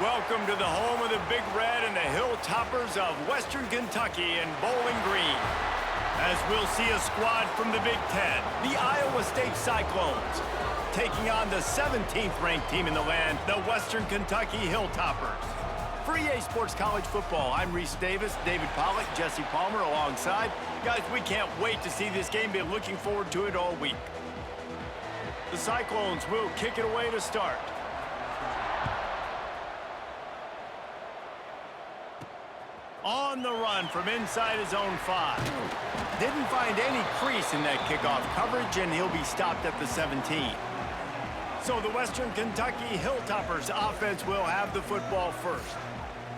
Welcome to the home of the Big Red and the Hilltoppers of Western Kentucky in Bowling Green. As we'll see a squad from the Big Ten, the Iowa State Cyclones, taking on the 17th ranked team in the land, the Western Kentucky Hilltoppers. For EA Sports College Football, I'm Reese Davis, David Pollack, Jesse Palmer alongside. Guys, we can't wait to see this game. Been looking forward to it all week. The Cyclones will kick it away to start. On the run from inside his own 5. Didn't find any crease in that kickoff coverage, and he'll be stopped at the 17. So the Western Kentucky Hilltoppers offense will have the football first.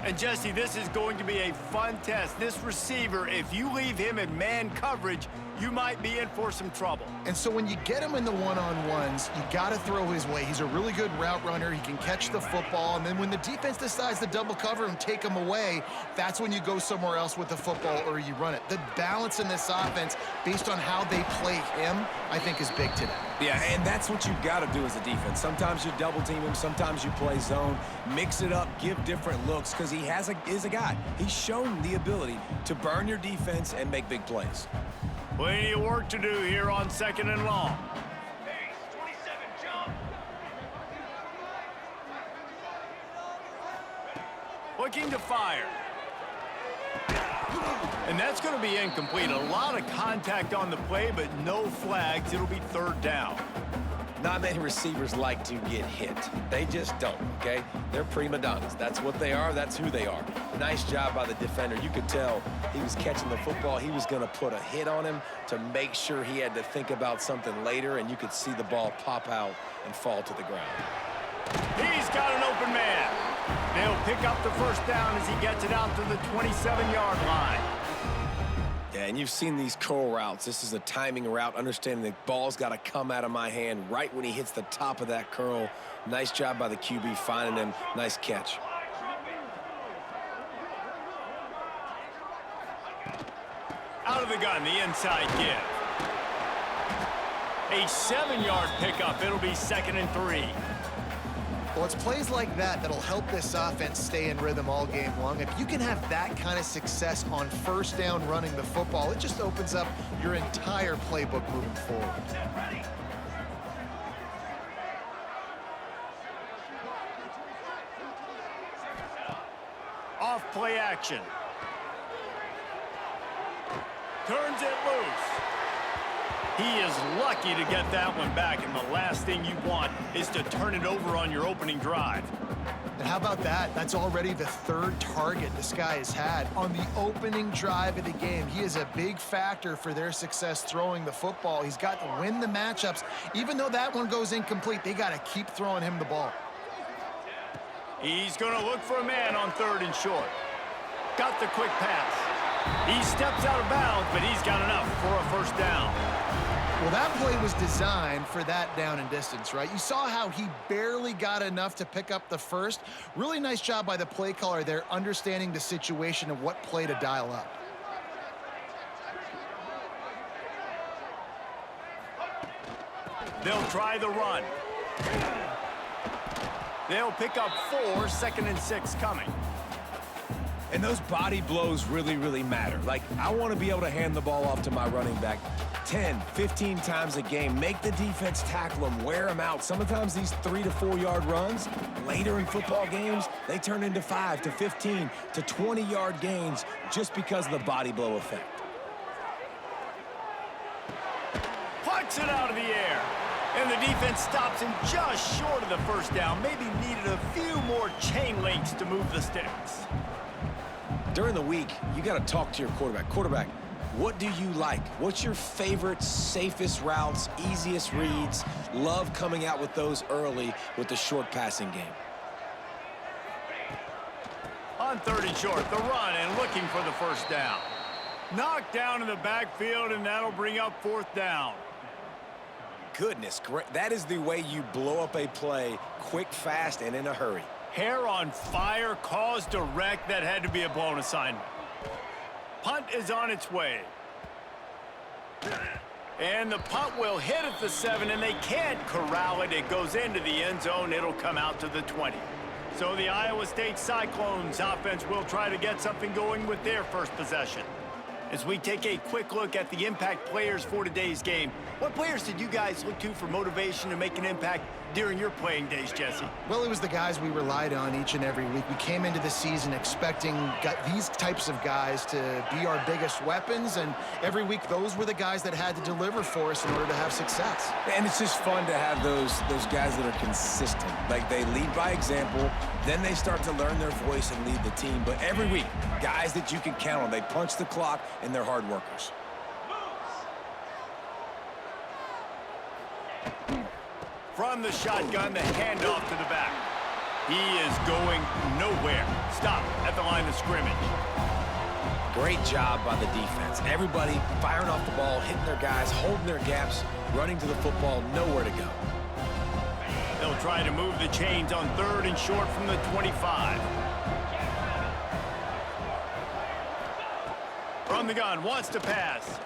And Jesse, this is going to be a fun test. This receiver, if you leave him in man coverage, you might be in for some trouble. And so when you get him in the one-on-ones, you got to throw his way. He's a really good route runner. He can catch the football. And then when the defense decides to double cover and take him away, that's when you go somewhere else with the football or you run it. The balance in this offense, based on how they play him, I think is big today. Yeah, and that's what you've got to do as a defense. Sometimes you double team him, sometimes you play zone. Mix it up, give different looks, because he is a guy. He's shown the ability to burn your defense and make big plays. Plenty of work to do here on 2nd and long. Looking to fire. And that's going to be incomplete. A lot of contact on the play, but no flags. It'll be 3rd down. Not many receivers like to get hit. They just don't, okay? They're prima donnas. That's what they are. That's who they are. Nice job by the defender. You could tell he was catching the football. He was going to put a hit on him to make sure he had to think about something later, and you could see the ball pop out and fall to the ground. He's got an open man. They'll pick up the 1st down as he gets it out to the 27-yard line. Yeah, and you've seen these curl routes. This is a timing route, understanding the ball's got to come out of my hand right when he hits the top of that curl. Nice job by the QB finding him. Nice catch. Out of the gun, the inside give. A 7-yard pickup. It'll be 2nd and 3. Well, it's plays like that that'll help this offense stay in rhythm all game long. If you can have that kind of success on 1st down running the football, it just opens up your entire playbook moving forward. Off play action. Turns it loose. He is lucky to get that one back, and the last thing you want is to turn it over on your opening drive. And how about that? That's already the 3rd target this guy has had on the opening drive of the game. He is a big factor for their success throwing the football. He's got to win the matchups. Even though that one goes incomplete, they got to keep throwing him the ball. He's going to look for a man on 3rd and short. Got the quick pass. He steps out of bounds, but he's got enough for a 1st down. Well, that play was designed for that down and distance, right? You saw how he barely got enough to pick up the 1st. Really nice job by the play caller there, understanding the situation of what play to dial up. They'll try the run. They'll pick up 4, 2nd and 6 coming. And those body blows really, really matter. Like, I want to be able to hand the ball off to my running back 10, 15 times a game. Make the defense tackle them, wear them out. Sometimes these 3 to 4 yard runs, later in football games, they turn into 5 to 15 to 20 yard gains just because of the body blow effect. Puts it out of the air. And the defense stops him just short of the 1st down. Maybe needed a few more chain links to move the sticks. During the week, you got to talk to your quarterback. Quarterback, what do you like? What's your favorite, safest routes, easiest reads? Love coming out with those early with the short passing game. On 3rd and short, the run and looking for the 1st down. Knocked down in the backfield, and that'll bring up 4th down. Goodness, great. That is the way you blow up a play quick, fast, and in a hurry. Hair on fire, cause direct. That had to be a blown assignment. Punt is on its way. And the punt will hit at the 7, and they can't corral it. It goes into the end zone. It'll come out to the 20. So the Iowa State Cyclones offense will try to get something going with their first possession. As we take a quick look at the impact players for today's game, what players did you guys look to for motivation to make an impact during your playing days, Jesse? Well, it was the guys we relied on each and every week. We came into the season expecting these types of guys to be our biggest weapons, and every week those were the guys that had to deliver for us in order to have success. And it's just fun to have those guys that are consistent. Like, they lead by example, then they start to learn their voice and lead the team. But every week, guys that you can count on, they punch the clock, and they're hard workers. From the shotgun, the handoff to the back. He is going nowhere. Stop at the line of scrimmage. Great job by the defense. Everybody firing off the ball, hitting their guys, holding their gaps, running to the football, nowhere to go. They'll try to move the chains on 3rd and short from the 25. From the gun, wants to pass.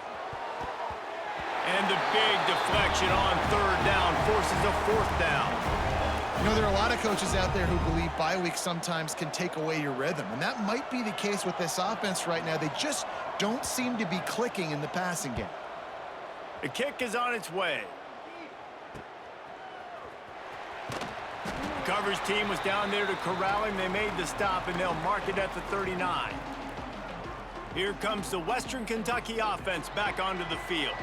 And the big deflection on 3rd down forces a 4th down. You know, there are a lot of coaches out there who believe bye weeks sometimes can take away your rhythm, and that might be the case with this offense right now. They just don't seem to be clicking in the passing game. The kick is on its way. The coverage team was down there to corral him. They made the stop, and they'll mark it at the 39. Here comes the Western Kentucky offense back onto the field.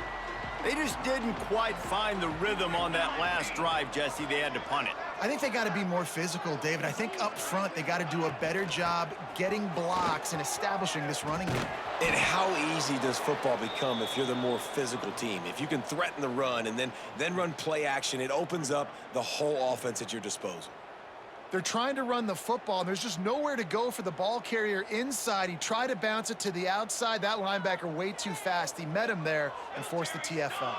They just didn't quite find the rhythm on that last drive, Jesse. They had to punt it. I think they got to be more physical, David. I think up front they got to do a better job getting blocks and establishing this running game. And how easy does football become if you're the more physical team? If you can threaten the run and then run play action, it opens up the whole offense at your disposal. They're trying to run the football, and there's just nowhere to go for the ball carrier inside. He tried to bounce it to the outside. That linebacker way too fast. He met him there and forced the TFL.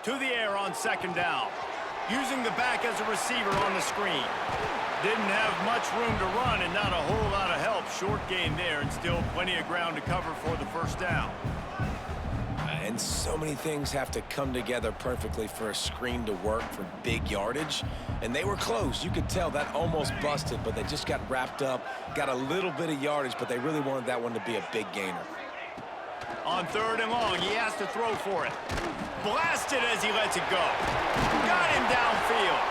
To the air on 2nd down. Using the back as a receiver on the screen. Didn't have much room to run and not a whole lot of help. Short gain there and still plenty of ground to cover for the 1st down. And so many things have to come together perfectly for a screen to work for big yardage. And they were close. You could tell that almost busted, but they just got wrapped up, got a little bit of yardage, but they really wanted that one to be a big gainer. On 3rd and long, he has to throw for it. Blasted as he lets it go. Got him downfield.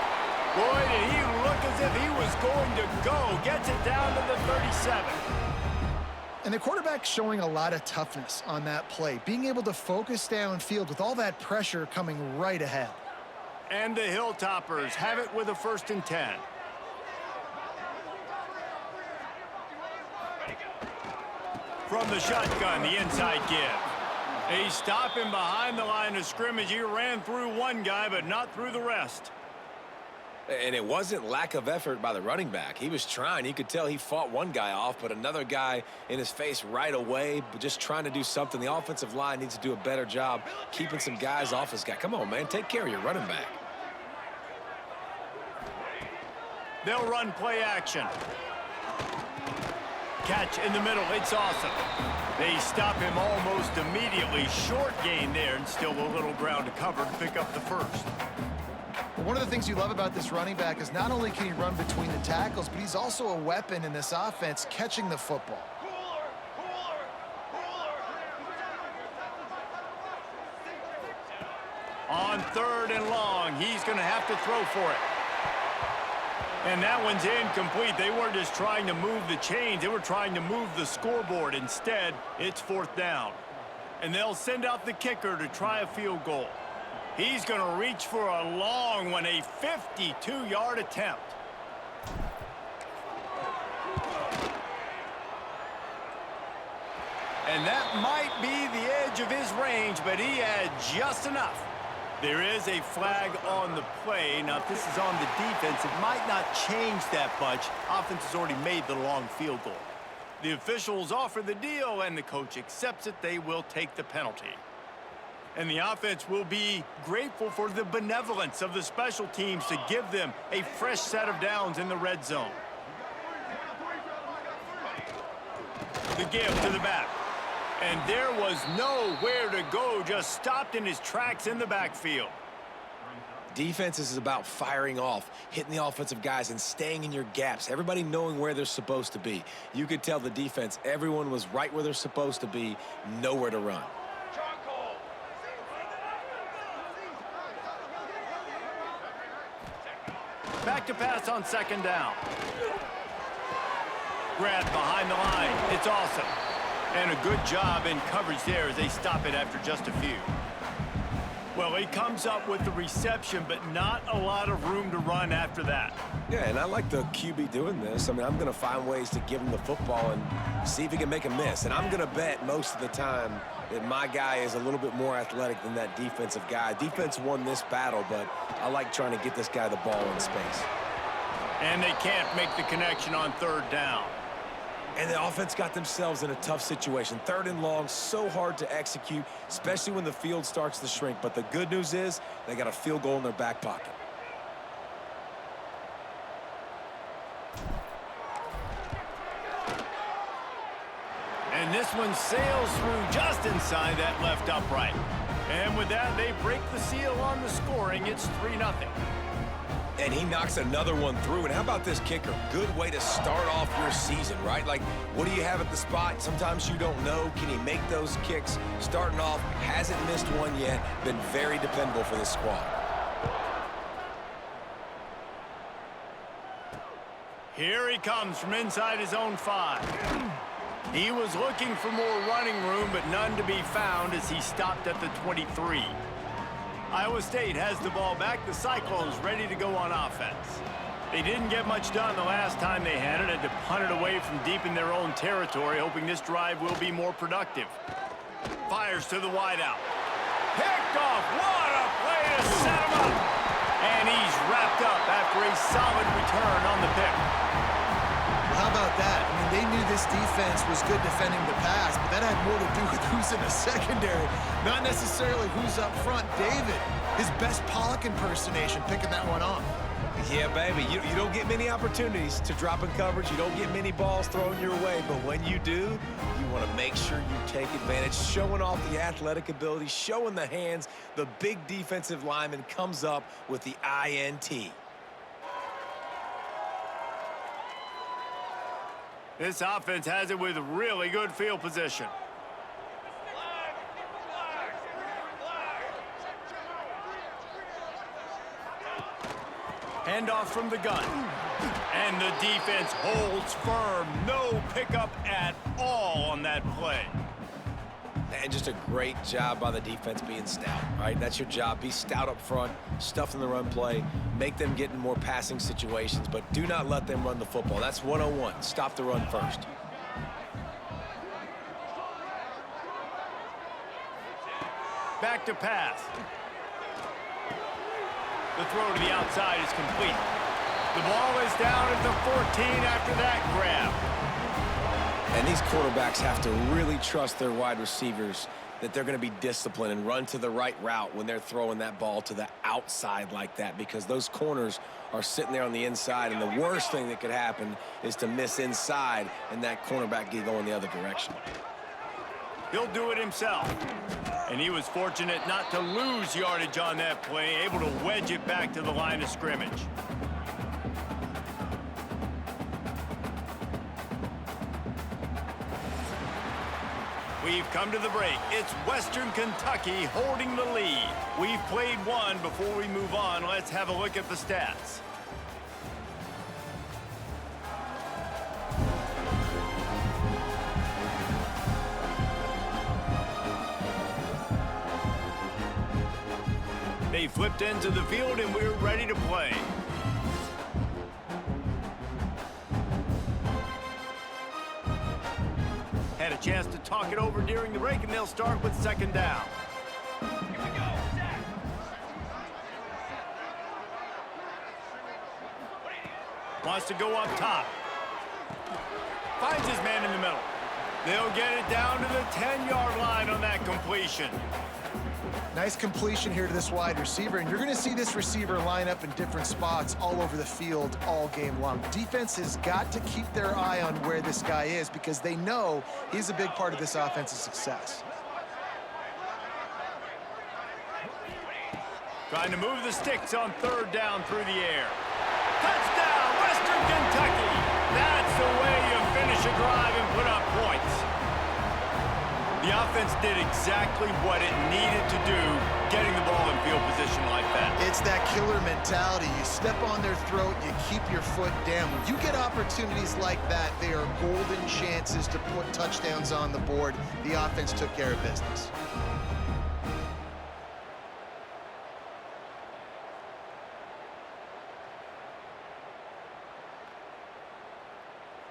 Boy, did he look as if he was going to go. Gets it down to the 37. And the quarterback showing a lot of toughness on that play, being able to focus downfield with all that pressure coming right ahead. And the Hilltoppers have it with a 1st and 10. From the shotgun, the inside give. They stop him behind the line of scrimmage. He ran through one guy, but not through the rest. And it wasn't lack of effort by the running back. He was trying. You could tell he fought one guy off, but another guy in his face right away, but just trying to do something. The offensive line needs to do a better job keeping some guys off his guy. Come on, man. Take care of your running back. They'll run play action. Catch in the middle. It's awesome. They stop him almost immediately. Short gain there and still a little ground to cover to pick up the 1st. One of the things you love about this running back is not only can he run between the tackles, but he's also a weapon in this offense catching the football. On 3rd and long, he's going to have to throw for it. And that one's incomplete. They weren't just trying to move the chains. They were trying to move the scoreboard. Instead, it's 4th down. And they'll send out the kicker to try a field goal. He's going to reach for a long one, a 52-yard attempt. And that might be the edge of his range, but he had just enough. There is a flag on the play. Now, if this is on the defense, it might not change that much. Offense has already made the long field goal. The officials offer the deal, and the coach accepts it. They will take the penalty. And the offense will be grateful for the benevolence of the special teams to give them a fresh set of downs in the red zone. The give to the back. And there was nowhere to go, just stopped in his tracks in the backfield. Defense is about firing off, hitting the offensive guys, and staying in your gaps. Everybody knowing where they're supposed to be. You could tell the defense, everyone was right where they're supposed to be, nowhere to run. Back to pass on second down. Grabbed behind the line. It's awesome. And a good job in coverage there as they stop it after just a few. Well, he comes up with the reception, but not a lot of room to run after that. Yeah, and I like the QB doing this. I mean, I'm going to find ways to give him the football and see if he can make a miss. And I'm going to bet most of the time that my guy is a little bit more athletic than that defensive guy. Defense won this battle, but I like trying to get this guy the ball in space. And they can't make the connection on third down. And the offense got themselves in a tough situation. Third and long, so hard to execute, especially when the field starts to shrink. But the good news is they got a field goal in their back pocket. And this one sails through just inside that left upright. And with that, they break the seal on the scoring. It's 3-0. And he knocks another one through. And how about this kicker? Good way to start off your season, right? Like, what do you have at the spot? Sometimes you don't know. Can he make those kicks? Starting off, hasn't missed one yet. Been very dependable for this squad. Here he comes from inside his own 5. He was looking for more running room, but none to be found as he stopped at the 23. Iowa State has the ball back. The Cyclones ready to go on offense. They didn't get much done the last time they had it. Had to punt it away from deep in their own territory, hoping this drive will be more productive. Fires to the wideout. Picked off. What a play to set him up. And he's wrapped up after a solid return on the pick. Well, how about that? I mean, they knew this defense was good defending the pass, but that had more to do with who's in the secondary, not necessarily who's up front. David, his best Pollock impersonation, picking that one off. Yeah, baby, you don't get many opportunities to drop in coverage. You don't get many balls thrown your way, but when you do, you want to make sure you take advantage, showing off the athletic ability, showing the hands. The big defensive lineman comes up with the INT. This offense has it with really good field position. Handoff from the gun. And the defense holds firm. No pickup at all on that play. And just a great job by the defense being stout, right? That's your job. Be stout up front, stuff in the run play, make them get in more passing situations, but do not let them run the football. That's 101. Stop the run first. Back to pass. The throw to the outside is complete. The ball is down at the 14 after that grab. And these quarterbacks have to really trust their wide receivers that they're going to be disciplined and run to the right route when they're throwing that ball to the outside like that, because those corners are sitting there on the inside, and the worst thing that could happen is to miss inside and that cornerback get going the other direction. He'll do it himself. And he was fortunate not to lose yardage on that play, able to wedge it back to the line of scrimmage. We've come to the break. It's Western Kentucky holding the lead. We've played one. Before we move on, let's have a look at the stats. They flipped into the field and we're ready to play. Had a chance to talk it over during the break, and they'll start with second down. Here we go. Wants to go up top. Finds his man in the middle. They'll get it down to the 10-yard line on that completion. Nice completion here to this wide receiver, and you're going to see this receiver line up in different spots all over the field all game long. Defense has got to keep their eye on where this guy is because they know he's a big part of this offense's success. Trying to move the sticks on third down through the air. Touchdown, Western Kentucky! That's the way you finish a drive and put up points. The offense did exactly what it needed to do, getting the ball in field position like that. It's that killer mentality. You step on their throat, you keep your foot down. When you get opportunities like that, they are golden chances to put touchdowns on the board. The offense took care of business.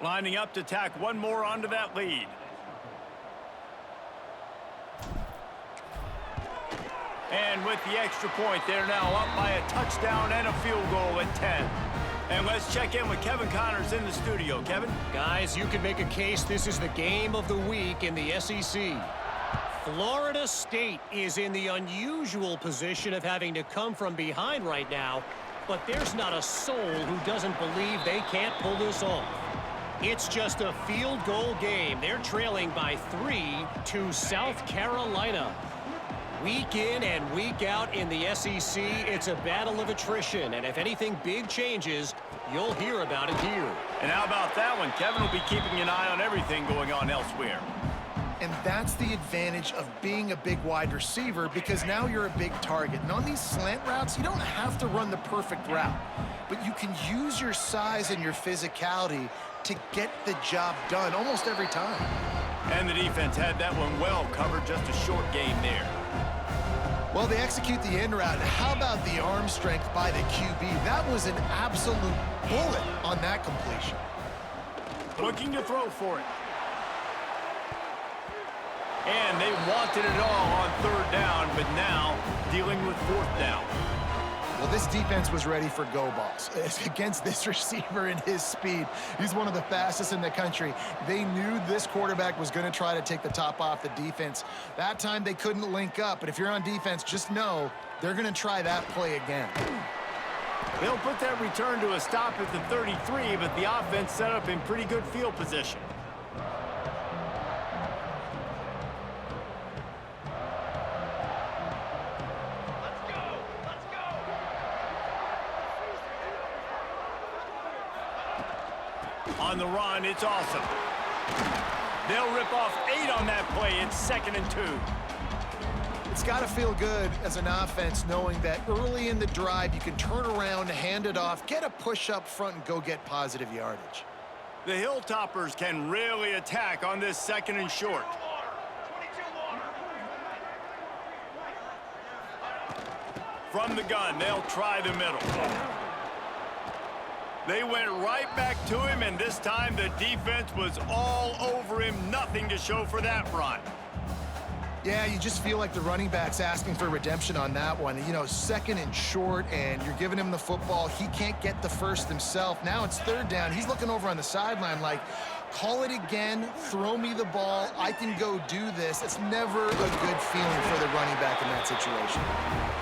Lining up to tack one more onto that lead. And with the extra point, they're now up by a touchdown and a field goal at 10. And let's check in with Kevin Connors in the studio. Kevin? Guys, you can make a case this is the game of the week in the SEC. Florida State is in the unusual position of having to come from behind right now, but there's not a soul who doesn't believe they can't pull this off. It's just a field goal game. They're trailing by 3 to South Carolina. Week in and week out in the SEC, it's a battle of attrition, and if anything big changes, you'll hear about it here. And how about that one? Kevin will be keeping an eye on everything going on elsewhere. And that's the advantage of being a big wide receiver, because now you're a big target. And on these slant routes, you don't have to run the perfect route, but you can use your size and your physicality to get the job done almost every time. And the defense had that one well covered, just a short game there. Well, they execute the end route. How about the arm strength by the QB? That was an absolute bullet on that completion. Looking to throw for it. And they wanted it all on third down, but now dealing with fourth down. Well, this defense was ready for go balls. Against this receiver and his speed, he's one of the fastest in the country. They knew this quarterback was going to try to take the top off the defense. That time they couldn't link up, but if you're on defense, just know they're going to try that play again. They'll put that return to a stop at the 33, but the offense set up in pretty good field position. On the run, it's awesome. They'll rip off 8 on that play. It's 2nd and 2. It's got to feel good as an offense knowing that early in the drive you can turn around, hand it off, get a push up front, and go get positive yardage. The Hilltoppers can really attack on this 2nd and short. From the gun, they'll try the middle. They went right back to him, and this time the defense was all over him. Nothing to show for that run. Yeah, you just feel like the running back's asking for redemption on that one. You know, 2nd and short, and you're giving him the football. He can't get the first himself. Now it's 3rd down. He's looking over on the sideline like, call it again, throw me the ball, I can go do this. It's never a good feeling for the running back in that situation.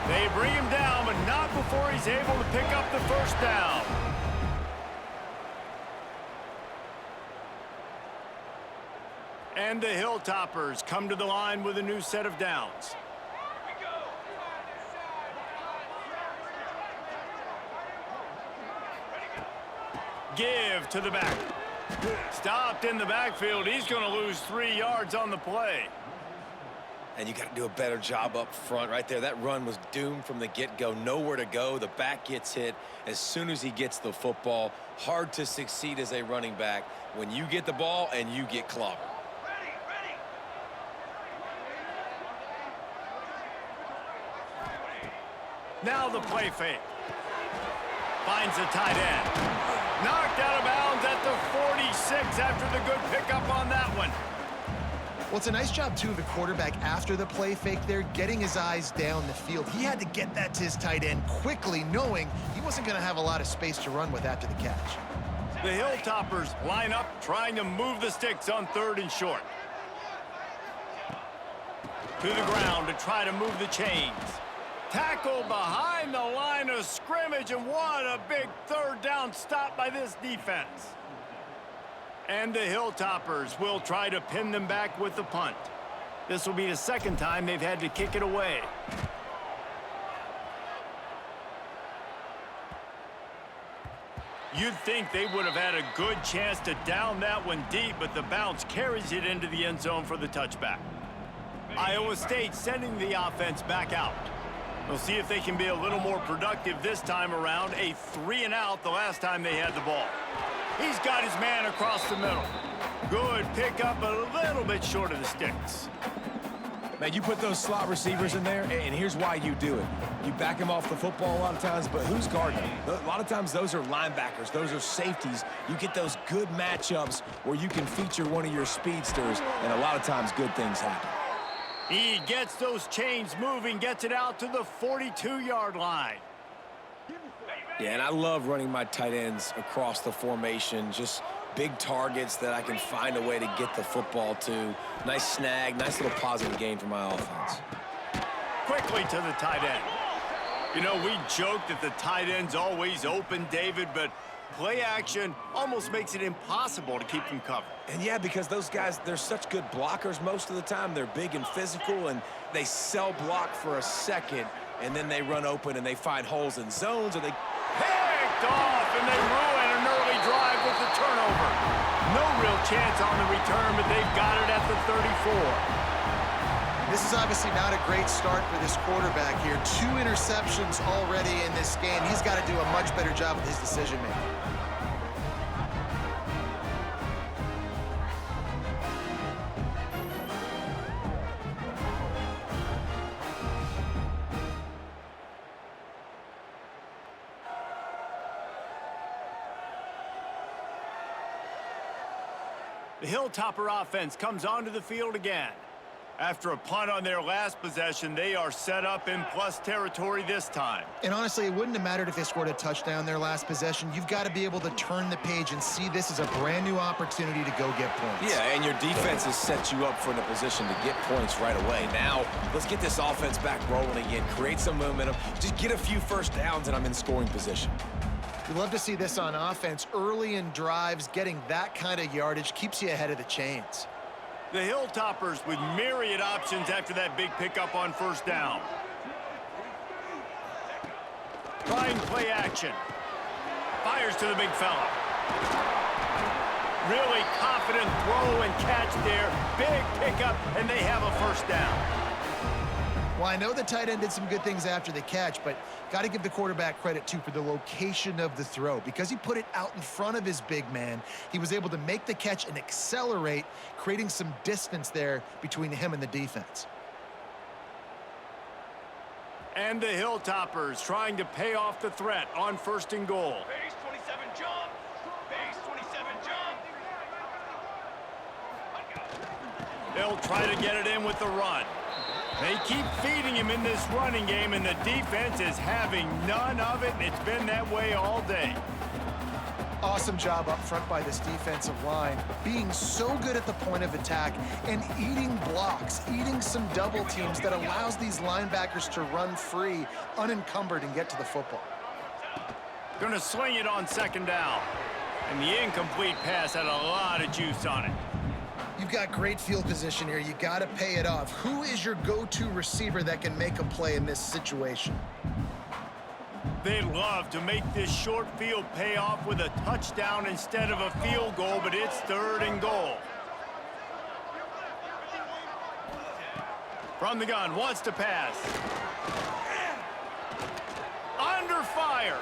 They bring him down, but not before he's able to pick up the first down. And the Hilltoppers come to the line with a new set of downs. Give to the back. Stopped in the backfield. He's going to lose 3 yards on the play. And you got to do a better job up front right there. That run was doomed from the get-go. Nowhere to go. The back gets hit as soon as he gets the football. Hard to succeed as a running back when you get the ball and you get clobbered. Now the play fake. Finds the tight end. Knocked out of bounds at the 46 after the good pickup on that one. Well, it's a nice job, too, of the quarterback after the play fake there, getting his eyes down the field. He had to get that to his tight end quickly, knowing he wasn't going to have a lot of space to run with after the catch. The Hilltoppers line up, trying to move the sticks on 3rd and short. To the ground to try to move the chains. Tackle behind the line of scrimmage, and what a big 3rd down stop by this defense. And the Hilltoppers will try to pin them back with the punt. This will be the 2nd time they've had to kick it away. You'd think they would have had a good chance to down that one deep, but the bounce carries it into the end zone for the touchback. Iowa State sending the offense back out. We'll see if they can be a little more productive this time around. A 3-and-out the last time they had the ball. He's got his man across the middle. Good pickup, a little bit short of the sticks. Man, you put those slot receivers in there, and here's why you do it. You back them off the football a lot of times, but who's guarding them? A lot of times those are linebackers. Those are safeties. You get those good matchups where you can feature one of your speedsters, and a lot of times good things happen. He gets those chains moving, gets it out to the 42-yard line. Yeah, and I love running my tight ends across the formation, just big targets that I can find a way to get the football to. Nice snag, nice little positive gain for my offense. Quickly to the tight end. You know, we joke that the tight end's always open, David, but play action almost makes it impossible to keep them covered. And yeah, because those guys, they're such good blockers most of the time. They're big and physical, and they sell block for a second, and then they run open and they find holes in zones, or they picked off, and they ruin an early drive with the turnover. No real chance on the return, but they've got it at the 34. This is obviously not a great start for this quarterback here. 2 interceptions already in this game. He's got to do a much better job with his decision-making. The Hilltopper offense comes onto the field again. After a punt on their last possession, they are set up in plus territory this time. And honestly, it wouldn't have mattered if they scored a touchdown their last possession. You've got to be able to turn the page and see this as a brand new opportunity to go get points. Yeah, and your defense has set you up for a position to get points right away. Now, let's get this offense back rolling again, create some momentum, just get a few first downs, and I'm in scoring position. We love to see this on offense. Early in drives, getting that kind of yardage keeps you ahead of the chains. The Hilltoppers with myriad options after that big pickup on first down. Trying play action. Fires to the big fella. Really confident throw and catch there. Big pickup, and they have a first down. Well, I know the tight end did some good things after the catch, but got to give the quarterback credit, too, for the location of the throw. Because he put it out in front of his big man, he was able to make the catch and accelerate, creating some distance there between him and the defense. And the Hilltoppers trying to pay off the threat on first and goal. Base 27 jump. Base 27 jump. They'll try to get it in with the run. They keep feeding him in this running game, and the defense is having none of it, and it's been that way all day. Awesome job up front by this defensive line, being so good at the point of attack and eating blocks, eating some double teams that allows these linebackers to run free, unencumbered, and get to the football. Gonna swing it on second down. And the incomplete pass had a lot of juice on it. You've got great field position here. You got to pay it off. Who is your go-to receiver that can make a play in this situation? They'd love to make this short field pay off with a touchdown instead of a field goal, but it's third and goal. From the gun, wants to pass. Under fire.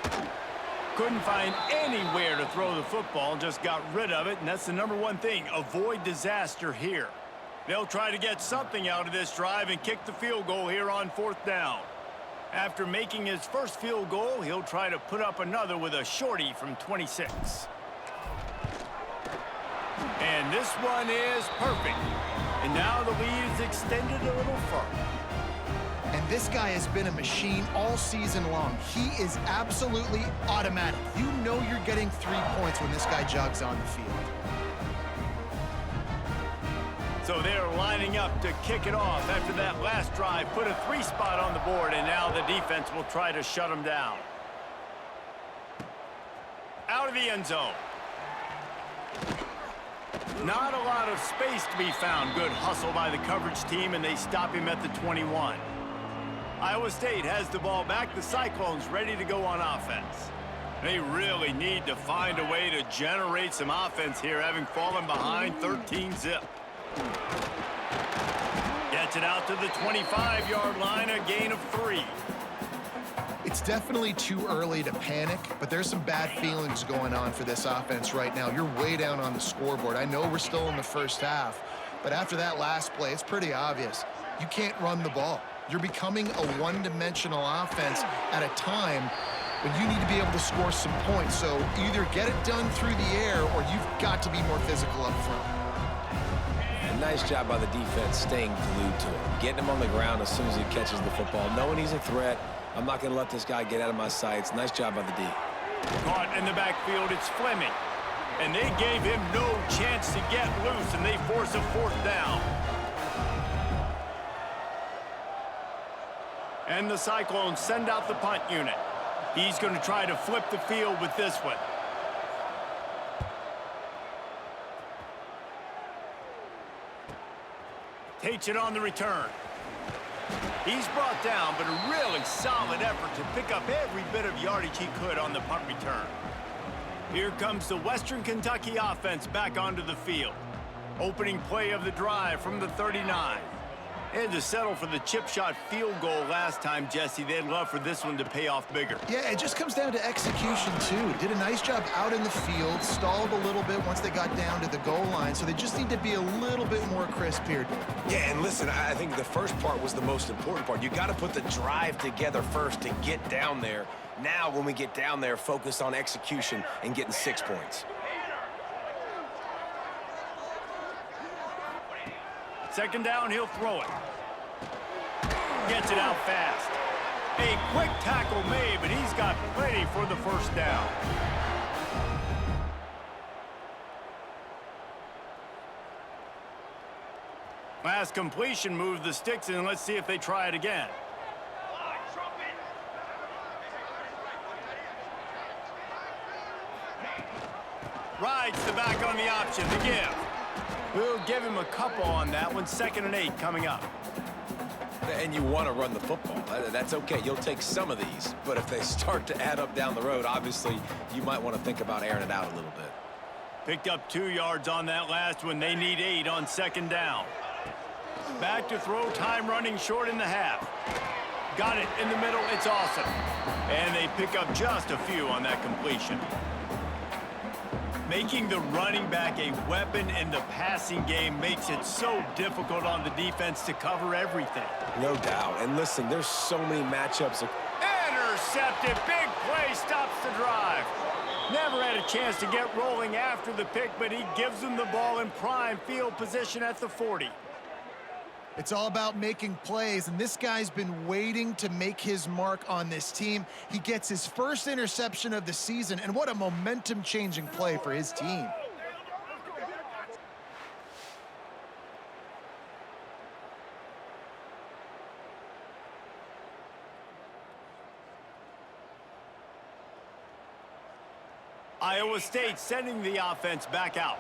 Couldn't find anywhere to throw the football, just got rid of it, and that's the number one thing. Avoid disaster here. They'll try to get something out of this drive and kick the field goal here on fourth down. After making his first field goal, he'll try to put up another with a shorty from 26. And this one is perfect. And now the lead is extended a little further. And this guy has been a machine all season long. He is absolutely automatic. You know you're getting 3 points when this guy jogs on the field. So they're lining up to kick it off after that last drive. Put a 3 spot on the board, and now the defense will try to shut them down. Out of the end zone. Not a lot of space to be found. Good hustle by the coverage team, and they stop him at the 21. Iowa State has the ball back. The Cyclones ready to go on offense. They really need to find a way to generate some offense here, having fallen behind 13-zip. Gets it out to the 25-yard line, a gain of 3. It's definitely too early to panic, but there's some bad feelings going on for this offense right now. You're way down on the scoreboard. I know we're still in the first half, but after that last play, it's pretty obvious. You can't run the ball. You're becoming a one-dimensional offense at a time when you need to be able to score some points. So either get it done through the air or you've got to be more physical up front. A nice job by the defense staying glued to him, getting him on the ground as soon as he catches the football, knowing he's a threat. I'm not going to let this guy get out of my sights. Nice job by the D. Caught in the backfield, it's Fleming. And they gave him no chance to get loose, and they force a 4th down. And the Cyclones send out the punt unit. He's going to try to flip the field with this one. Takes it on the return. He's brought down, but a really solid effort to pick up every bit of yardage he could on the punt return. Here comes the Western Kentucky offense back onto the field. Opening play of the drive from the 39. And to settle for the chip shot field goal last time, Jesse, they'd love for this one to pay off bigger. Yeah, it just comes down to execution, too. Did a nice job out in the field, stalled a little bit once they got down to the goal line, so they just need to be a little bit more crisp here. Yeah, and listen, I think the first part was the most important part. You got to put the drive together first to get down there. Now, when we get down there, focus on execution and getting 6 points. Second down, he'll throw it. Gets it out fast. A quick tackle made, but he's got plenty for the first down. Last completion moved the sticks in. Let's see if they try it again. Rides the back on the option to give. We'll give him a couple on that one. 2nd and 8 coming up. And you want to run the football. That's okay. You'll take some of these. But if they start to add up down the road, obviously, you might want to think about airing it out a little bit. Picked up 2 yards on that last one. They need 8 on 2nd down. Back to throw, time running short in the half. Got it in the middle. It's awesome. And they pick up just a few on that completion. Making the running back a weapon in the passing game makes it so difficult on the defense to cover everything. No doubt. And listen, there's so many matchups. Intercepted. Big play stops the drive. Never had a chance to get rolling after the pick, but he gives them the ball in prime field position at the 40. It's all about making plays, and this guy's been waiting to make his mark on this team. He gets his first interception of the season, and what a momentum-changing play for his team. Iowa State sending the offense back out.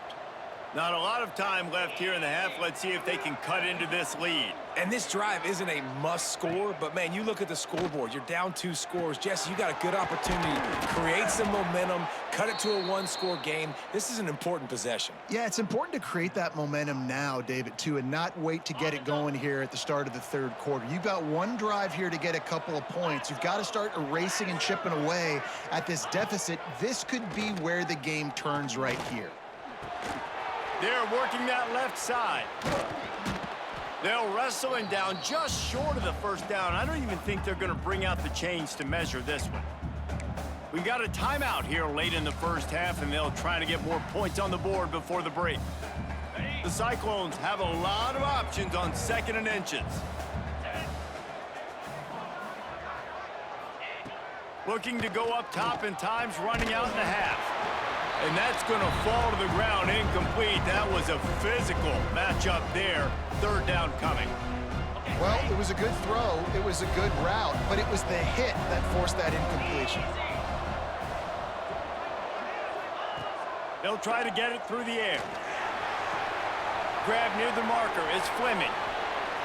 Not a lot of time left here in the half. Let's see if they can cut into this lead. And this drive isn't a must score, but man, you look at the scoreboard, you're down 2 scores. Jesse, you got a good opportunity to create some momentum, cut it to a 1-score game. This is an important possession. Yeah, it's important to create that momentum now, David, too, and not wait to get it going here at the start of the 3rd quarter. You've got 1 drive here to get a couple of points. You've got to start erasing and chipping away at this deficit. This could be where the game turns right here. They're working that left side. They'll wrestle him down just short of the first down. I don't even think they're going to bring out the chains to measure this one. We got a timeout here late in the first half, and they'll try to get more points on the board before the break. The Cyclones have a lot of options on 2nd and inches. Looking to go up top, and time's running out in the half. And that's going to fall to the ground incomplete. That was a physical matchup there. 3rd down coming. Well, it was a good throw. It was a good route, but it was the hit that forced that incompletion. They'll try to get it through the air. Grab near the marker is Fleming.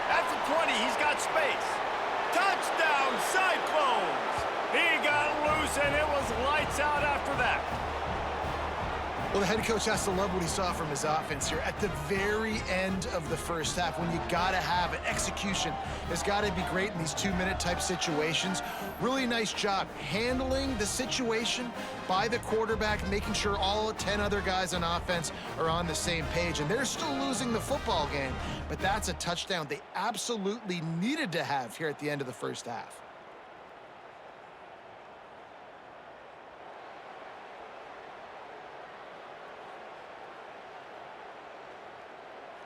At the 20, he's got space. Touchdown, Cyclones! He got loose, and it was lights out after Well, the head coach has to love what he saw from his offense here. At the very end of the first half, when you got to have it, execution has got to be great in these 2-minute type situations. Really nice job handling the situation by the quarterback, making sure all 10 other guys on offense are on the same page. And they're still losing the football game, but that's a touchdown they absolutely needed to have here at the end of the first half.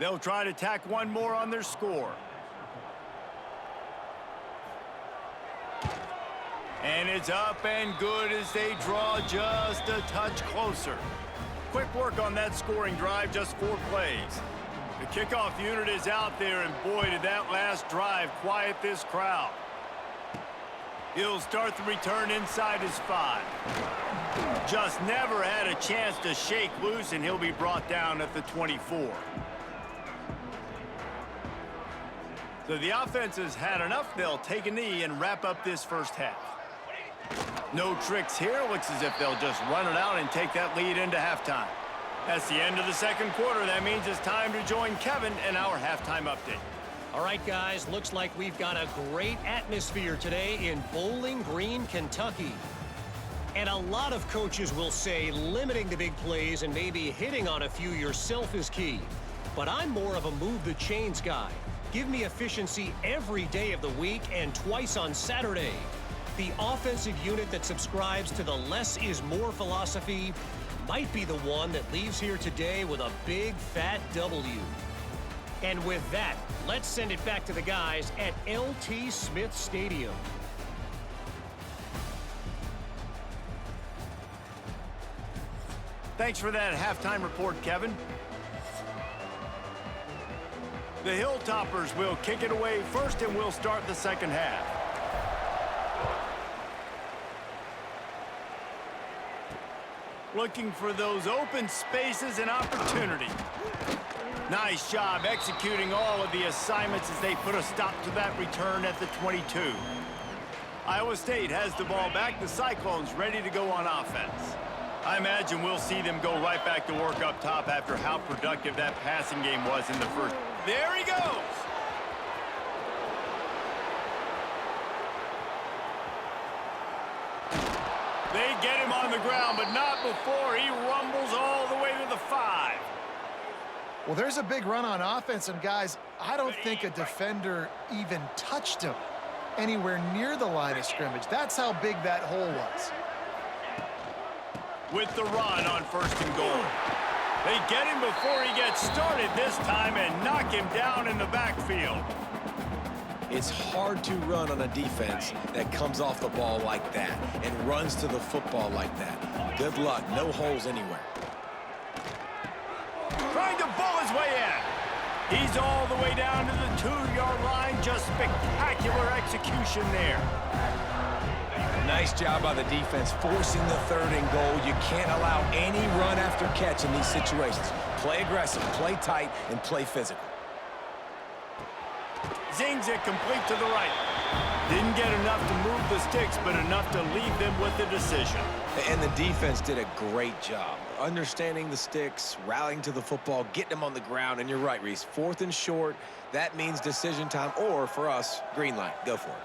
They'll try to tack one more on their score. And it's up and good as they draw just a touch closer. Quick work on that scoring drive, just 4 plays. The kickoff unit is out there, and boy, did that last drive quiet this crowd. He'll start the return inside his 5. Just never had a chance to shake loose, and he'll be brought down at the 24. So the offense has had enough. They'll take a knee and wrap up this first half. No tricks here. Looks as if they'll just run it out and take that lead into halftime. That's the end of the second quarter. That means it's time to join Kevin in our halftime update. All right, guys, looks like we've got a great atmosphere today in Bowling Green, Kentucky. And a lot of coaches will say limiting the big plays and maybe hitting on a few yourself is key. But I'm more of a move the chains guy. Give me efficiency every day of the week and twice on Saturday. The offensive unit that subscribes to the less is more philosophy might be the one that leaves here today with a big fat W. And with that, let's send it back to the guys at LT Smith Stadium. Thanks for that halftime report, Kevin. The Hilltoppers will kick it away first, and we'll start the second half. Looking for those open spaces and opportunity. Nice job executing all of the assignments as they put a stop to that return at the 22. Iowa State has the ball back. The Cyclones ready to go on offense. I imagine we'll see them go right back to work up top after how productive that passing game was in the first. There he goes! They get him on the ground, but not before he rumbles all the way to the 5. Well, there's a big run on offense, and guys, I don't think a defender even touched him anywhere near the line of scrimmage. That's how big that hole was. With the run on 1st and goal. They get him before he gets started this time and knock him down in the backfield. It's hard to run on a defense that comes off the ball like that and runs to the football like that. Good luck. No holes anywhere. Trying to bull his way in. He's all the way down to the 2-yard line. Just spectacular execution there. Nice job by the defense forcing the 3rd and goal. You can't allow any run after catch in these situations. Play aggressive, play tight, and play physical. Zings it complete to the right. Didn't get enough to move the sticks, but enough to leave them with the decision. And the defense did a great job understanding the sticks, rallying to the football, getting them on the ground. And you're right, Reese. 4th and short, that means decision time, or for us, green light. Go for it.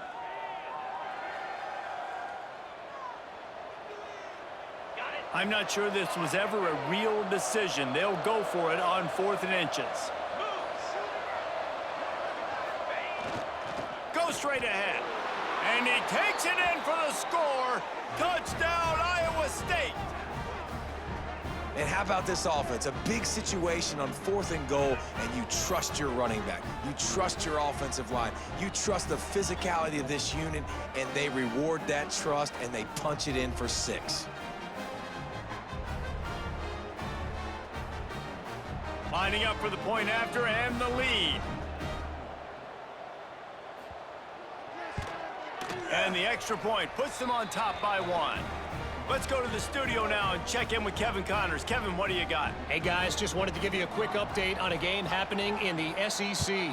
I'm not sure this was ever a real decision. They'll go for it on 4th and inches. Go straight ahead. And he takes it in for the score. Touchdown, Iowa State. And how about this offense? A big situation on 4th and goal, and you trust your running back. You trust your offensive line. You trust the physicality of this unit, and they reward that trust, and they punch it in for 6. Lining up for the point after and the lead. And the extra point puts them on top by 1. Let's go to the studio now and check in with Kevin Connors. Kevin, what do you got? Hey, guys, just wanted to give you a quick update on a game happening in the SEC.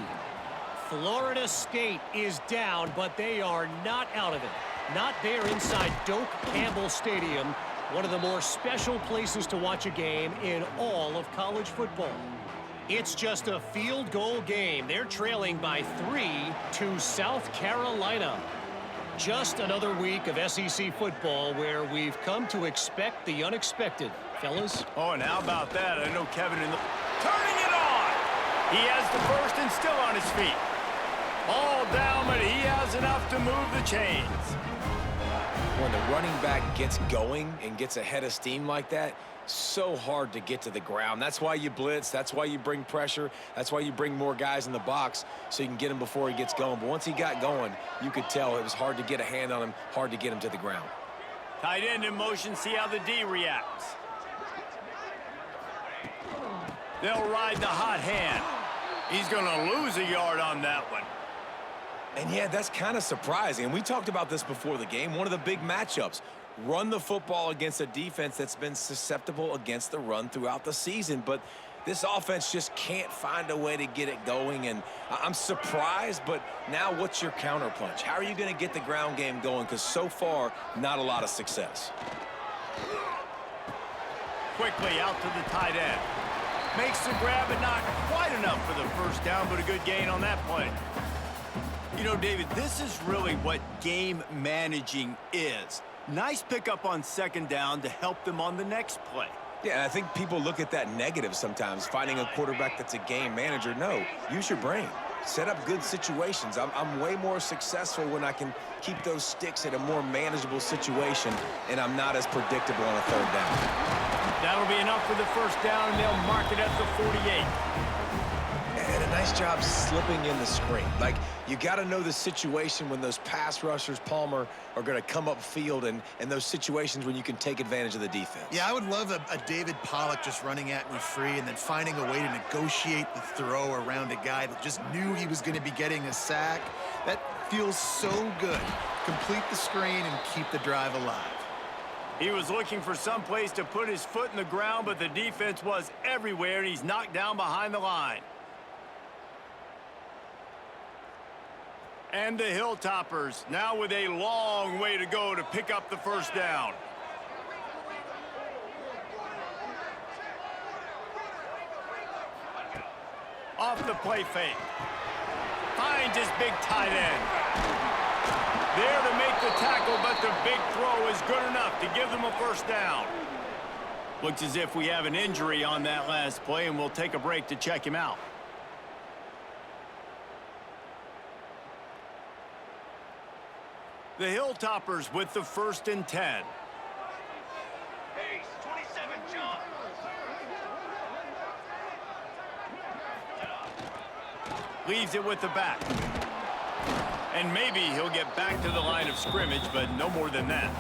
Florida State is down, but they are not out of it. Not there inside Doak Campbell Stadium. One of the more special places to watch a game in all of college football. It's just a field goal game. They're trailing by 3 to South Carolina. Just another week of SEC football where we've come to expect the unexpected, fellas. Oh, and how about that? I know Kevin in the... Turning it on! He has the first and still on his feet. All down, but he has enough to move the chains. When the running back gets going and gets ahead of steam like that, so hard to get to the ground. That's why you blitz. That's why you bring pressure. That's why you bring more guys in the box so you can get him before he gets going. But once he got going, you could tell it was hard to get a hand on him, hard to get him to the ground. Tight end in motion, see how the D reacts. They'll ride the hot hand. He's going to lose a yard on that one. And yeah, that's kind of surprising. And we talked about this before the game. One of the big matchups. Run the football against a defense that's been susceptible against the run throughout the season. But this offense just can't find a way to get it going. And I'm surprised, but now what's your counterpunch? How are you going to get the ground game going? Because so far, not a lot of success. Quickly out to the tight end. Makes the grab, but not quite enough for the first down, but a good gain on that play. You know, David, this is really what game managing is. Nice pickup on second down to help them on the next play. Yeah, I think people look at that negative sometimes, finding a quarterback that's a game manager. No, use your brain. Set up good situations. I'm way more successful when I can keep those sticks at a more manageable situation, and I'm not as predictable on a third down. That'll be enough for the first down, and they'll mark it at the 48. And a nice job slipping in the screen. Like, you got to know the situation when those pass rushers, Palmer, are going to come upfield and those situations when you can take advantage of the defense. Yeah, I would love a David Pollock just running at me free and then finding a way to negotiate the throw around a guy that just knew he was going to be getting a sack. That feels so good. Complete the screen and keep the drive alive. He was looking for some place to put his foot in the ground, but the defense was everywhere, and he's knocked down behind the line. And the Hilltoppers now with a long way to go to pick up the first down. Off the play fake. Finds his big tight end. There to make the tackle, but the big throw is good enough to give them a first down. Looks as if we have an injury on that last play, and we'll take a break to check him out. The Hilltoppers with the 1st and 10. Base 27 jump. Leaves it with the back. And maybe he'll get back to the line of scrimmage, but no more than that.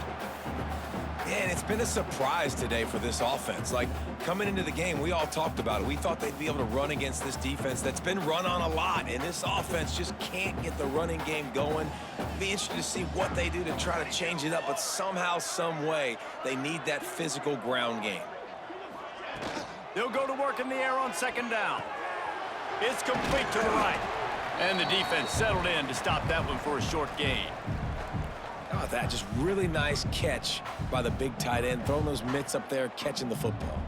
Man, it's been a surprise today for this offense. Like, coming into the game, we all talked about it. We thought they'd be able to run against this defense that's been run on a lot, and this offense just can't get the running game going. Be interested to see what they do to try to change it up, but somehow, some way, they need that physical ground game. They'll go to work in the air on second down. It's complete to the right. And the defense settled in to stop that one for a short gain. Oh, that just really nice catch by the big tight end, throwing those mitts up there, catching the football.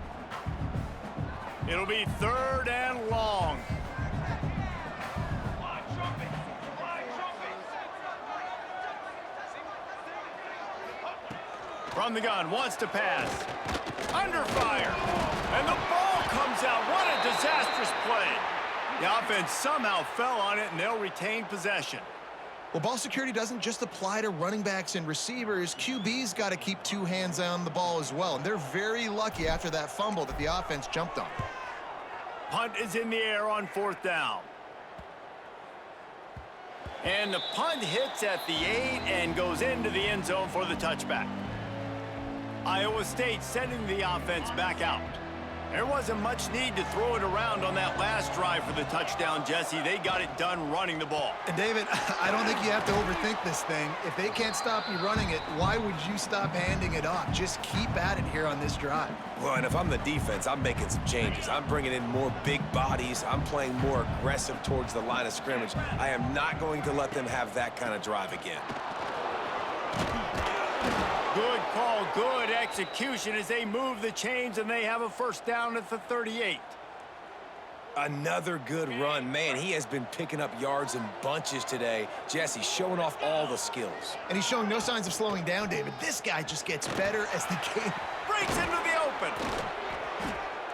It'll be 3rd and long. From the gun, wants to pass. Under fire. And the ball comes out. What a disastrous play. The offense somehow fell on it, and they'll retain possession. Well, ball security doesn't just apply to running backs and receivers. QB's got to keep 2 hands on the ball as well. And they're very lucky after that fumble that the offense jumped on. Punt is in the air on 4th down. And the punt hits at the 8 and goes into the end zone for the touchback. Iowa State sending the offense back out. There wasn't much need to throw it around on that last drive for the touchdown, Jesse. They got it done running the ball. And David, I don't think you have to overthink this thing. If they can't stop you running it, why would you stop handing it off? Just keep at it here on this drive. Well, and if I'm the defense, I'm making some changes. I'm bringing in more big bodies. I'm playing more aggressive towards the line of scrimmage. I am not going to let them have that kind of drive again. Good call, good execution as they move the chains, and they have a first down at the 38. Another good run. Man, he has been picking up yards in bunches today. Jesse showing off all the skills. And he's showing no signs of slowing down, David. This guy just gets better as the game Breaks into the open.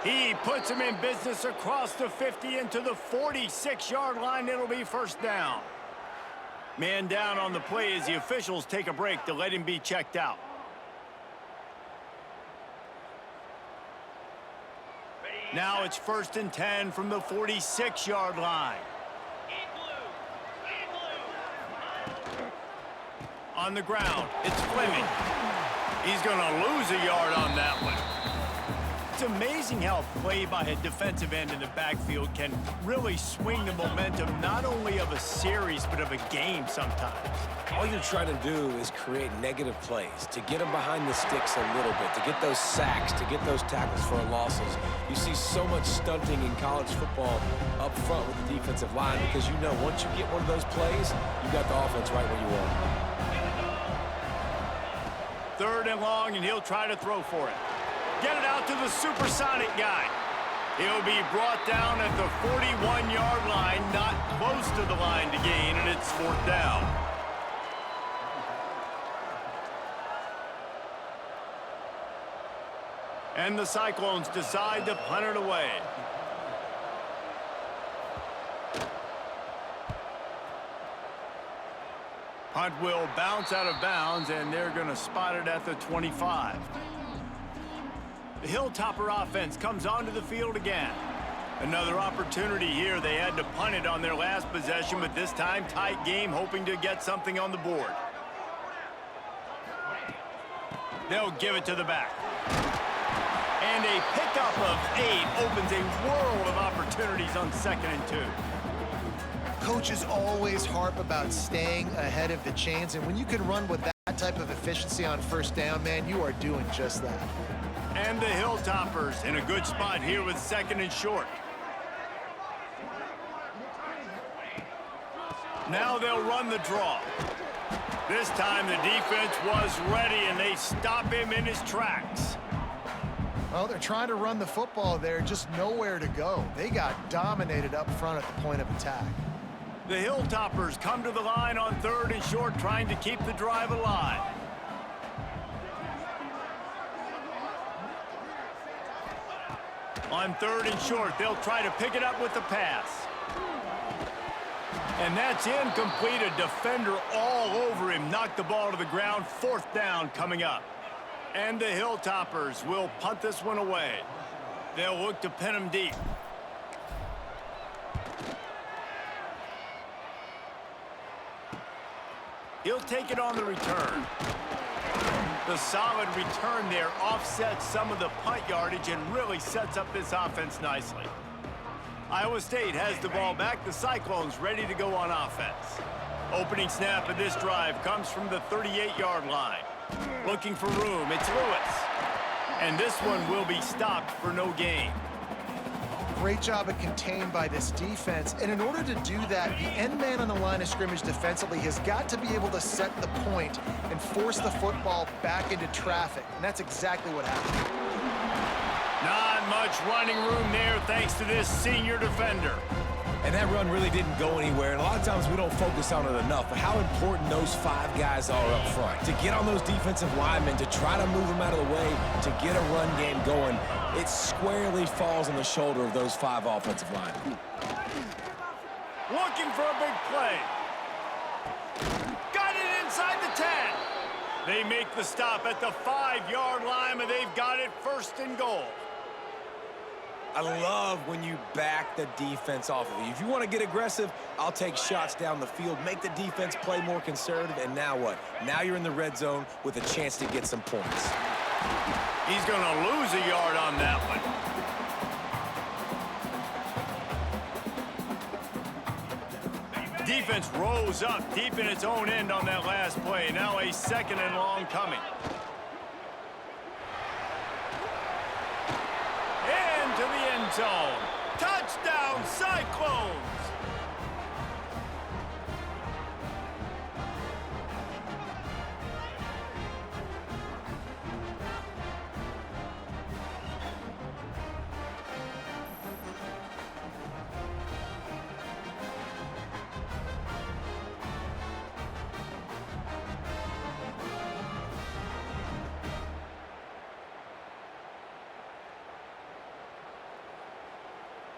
He puts him in business across the 50 into the 46-yard line. It'll be first down. Man down on the play as the officials take a break to let him be checked out. Now it's 1st and 10 from the 46-yard line. On the ground, it's Fleming. He's going to lose a yard on that one. It's amazing how play by a defensive end in the backfield can really swing the momentum not only of a series but of a game sometimes. All you're trying to do is create negative plays, to get them behind the sticks a little bit, to get those sacks, to get those tackles for losses. You see so much stunting in college football up front with the defensive line because you know once you get one of those plays, you got the offense right where you want it. 3rd and long, and he'll try to throw for it. Get it out to the supersonic guy. He'll be brought down at the 41-yard line, not close to the line to gain, and it's 4th down. And the Cyclones decide to punt it away. Punt will bounce out of bounds, and they're going to spot it at the 25. The Hilltopper offense comes onto the field again. Another opportunity here. They had to punt it on their last possession, but this time tight game, hoping to get something on the board. They'll give it to the back. And a pickup of 8 opens a world of opportunities on 2nd and 2. Coaches always harp about staying ahead of the chains, and when you can run with that type of efficiency on 1st down, man, you are doing just that. And the Hilltoppers in a good spot here with 2nd and short. Now they'll run the draw. This time the defense was ready, and they stop him in his tracks. Well, they're trying to run the football there, just nowhere to go. They got dominated up front at the point of attack. The Hilltoppers come to the line on 3rd and short, trying to keep the drive alive. On 3rd and short, they'll try to pick it up with the pass. And that's incomplete. A defender all over him. Knocked the ball to the ground. 4th down coming up. And the Hilltoppers will punt this one away. They'll look to pin him deep. He'll take it on the return. The solid return there offsets some of the punt yardage and really sets up this offense nicely. Iowa State has the ball back. The Cyclones ready to go on offense. Opening snap of this drive comes from the 38-yard line. Looking for room, it's Lewis. And this one will be stopped for no gain. Great job of contained by this defense. And in order to do that, the end man on the line of scrimmage defensively has got to be able to set the point and force the football back into traffic. And that's exactly what happened. Not much running room there thanks to this senior defender. And that run really didn't go anywhere. And a lot of times we don't focus on it enough, but how important those 5 guys are up front. To get on those defensive linemen, to try to move them out of the way, to get a run game going, it squarely falls on the shoulder of those 5 offensive linemen. Looking for a big play. Got it inside the 10. They make the stop at the 5-yard line, and they've got it 1st and goal. I love when you back the defense off of you. If you want to get aggressive, I'll take shots down the field, make the defense play more conservative, and now what? Now you're in the red zone with a chance to get some points. He's going to lose a yard on that one. Defense rose up deep in its own end on that last play. Now a 2nd and long coming. Into the end zone. Touchdown, Cyclones!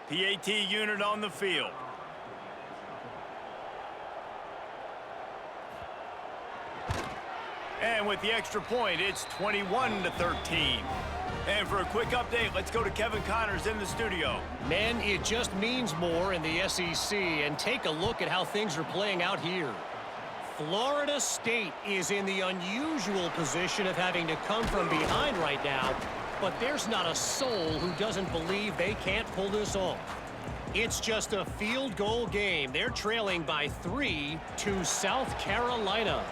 PAT unit on the field. And with the extra point, it's 21-13. And for a quick update, let's go to Kevin Connors in the studio. Men, it just means more in the SEC, and take a look at how things are playing out here. Florida State is in the unusual position of having to come from behind right now, but there's not a soul who doesn't believe they can't pull this off. It's just a field goal game. They're trailing by 3 to South Carolina.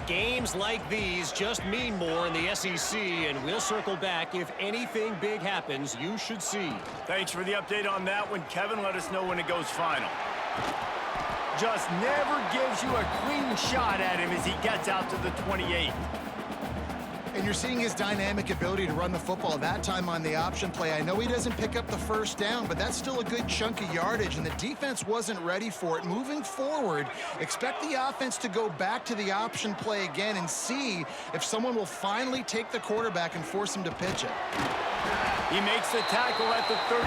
Games like these just mean more in the SEC, and we'll circle back if anything big happens you should see. Thanks for the update on that one, Kevin. Let us know when it goes final. Just never gives you a clean shot at him as he gets out to the 28. And you're seeing his dynamic ability to run the football, that time on the option play. I know he doesn't pick up the first down, but that's still a good chunk of yardage, and the defense wasn't ready for it. Moving forward, expect the offense to go back to the option play again and see if someone will finally take the quarterback and force him to pitch it. He makes the tackle at the 33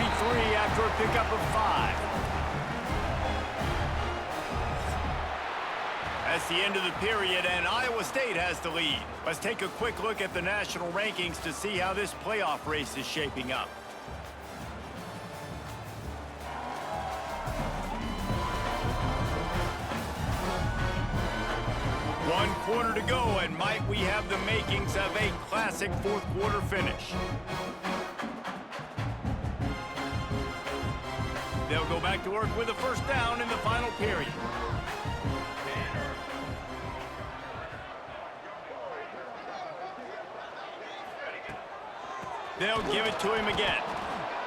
after a pickup of 5. That's the end of the period, and Iowa State has the lead. Let's take a quick look at the national rankings to see how this playoff race is shaping up. One quarter to go, and might we have the makings of a classic fourth quarter finish. They'll go back to work with a first down in the final period. They'll give it to him again.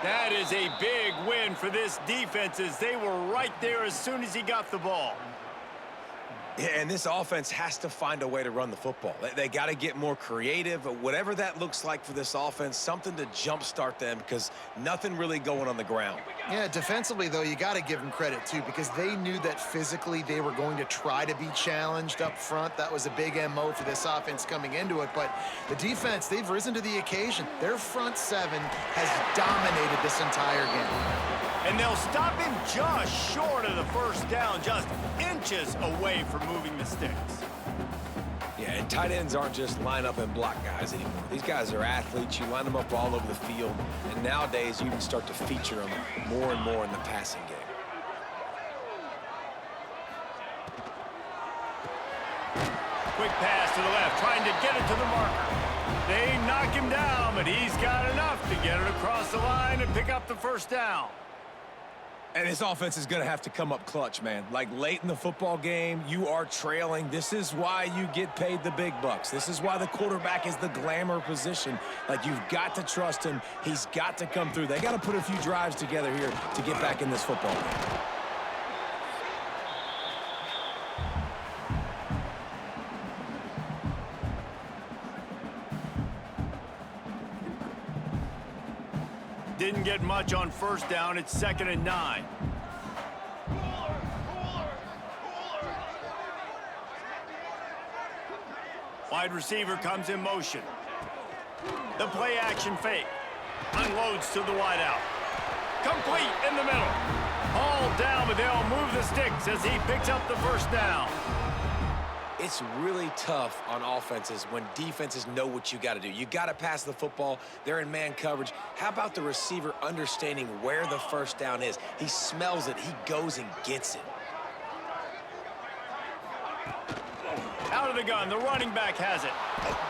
That is a big win for this defense as they were right there as soon as he got the ball. Yeah, and this offense has to find a way to run the football. They got to get more creative, whatever that looks like for this offense, something to jumpstart them because nothing really going on the ground. Yeah, defensively, though, you got to give them credit, too, because they knew that physically they were going to try to be challenged up front. That was a big MO for this offense coming into it. But the defense, they've risen to the occasion. Their front seven has dominated this entire game. And they'll stop him just short of the first down, just inches away from moving the sticks. Yeah, and tight ends aren't just line up and block guys anymore. These guys are athletes. You line them up all over the field. And nowadays, you can start to feature them more and more in the passing game. Quick pass to the left, trying to get it to the marker. They knock him down, but he's got enough to get it across the line and pick up the first down. And this offense is going to have to come up clutch, man. Like late in the football game, you are trailing. This is why you get paid the big bucks. This is why the quarterback is the glamour position. Like, you've got to trust him. He's got to come through. They got to put a few drives together here to get back in this football game. Didn't get much on first down. It's 2nd and 9. Wide receiver comes in motion. The play action fake. Unloads to the wideout. Complete in the middle. All down, but they'll move the sticks as he picks up the first down. It's really tough on offenses when defenses know what you got to do. You got to pass the football. They're in man coverage. How about the receiver understanding where the first down is? He smells it. He goes and gets it. Out of the gun, the running back has it.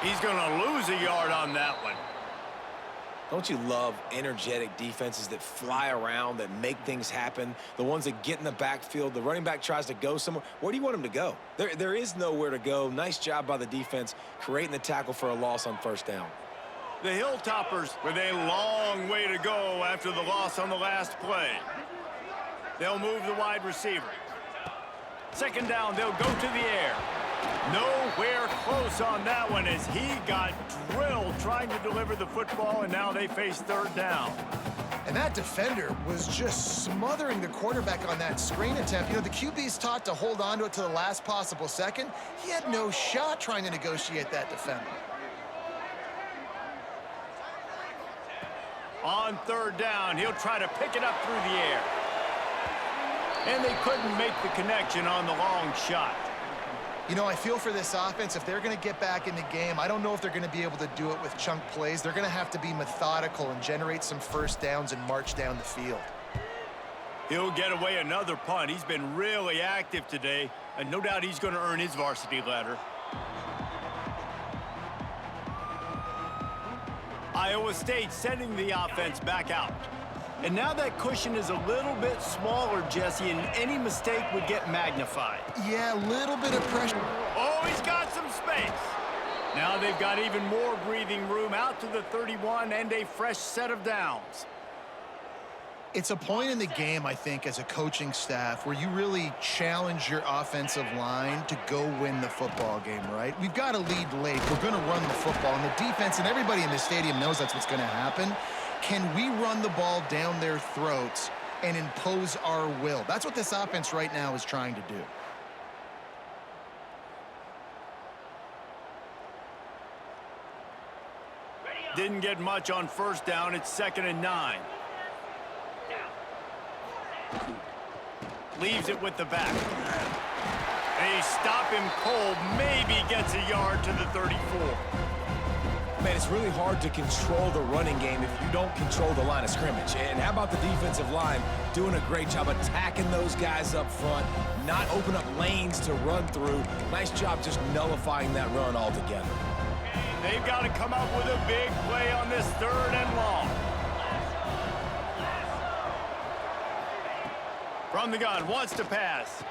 He's going to lose a yard on that one. Don't you love energetic defenses that fly around, that make things happen? The ones that get in the backfield, the running back tries to go somewhere. Where do you want him to go? There is nowhere to go. Nice job by the defense creating the tackle for a loss on first down. The Hilltoppers with a long way to go after the loss on the last play. They'll move the wide receiver. 2nd down, they'll go to the air. Nowhere close on that one as he got drilled trying to deliver the football, and now they face 3rd down. And that defender was just smothering the quarterback on that screen attempt. You know, the QB's taught to hold on to it to the last possible second. He had no shot trying to negotiate that defender. On third down, he'll try to pick it up through the air. And they couldn't make the connection on the long shot. You know, I feel for this offense, if they're going to get back in the game, I don't know if they're going to be able to do it with chunk plays. They're going to have to be methodical and generate some first downs and march down the field. He'll get away another punt. He's been really active today, and no doubt he's going to earn his varsity letter. Iowa State sending the offense back out. And now that cushion is a little bit smaller, Jesse, and any mistake would get magnified. Yeah, a little bit of pressure. Oh, he's got some space. Now they've got even more breathing room out to the 31 and a fresh set of downs. It's a point in the game, I think, as a coaching staff where you really challenge your offensive line to go win the football game, right? We've got to lead late. We're going to run the football. And the defense and everybody in the stadium knows that's what's going to happen. Can we run the ball down their throats and impose our will? That's what this offense right now is trying to do. Didn't get much on first down. It's 2nd and 9. Leaves it with the back. They stop him cold. Maybe gets a yard to the 34. Man, it's really hard to control the running game if you don't control the line of scrimmage. And how about the defensive line doing a great job attacking those guys up front, not open up lanes to run through. Nice job just nullifying that run altogether. They've got to come up with a big play on this 3rd and long. From the gun, wants to pass.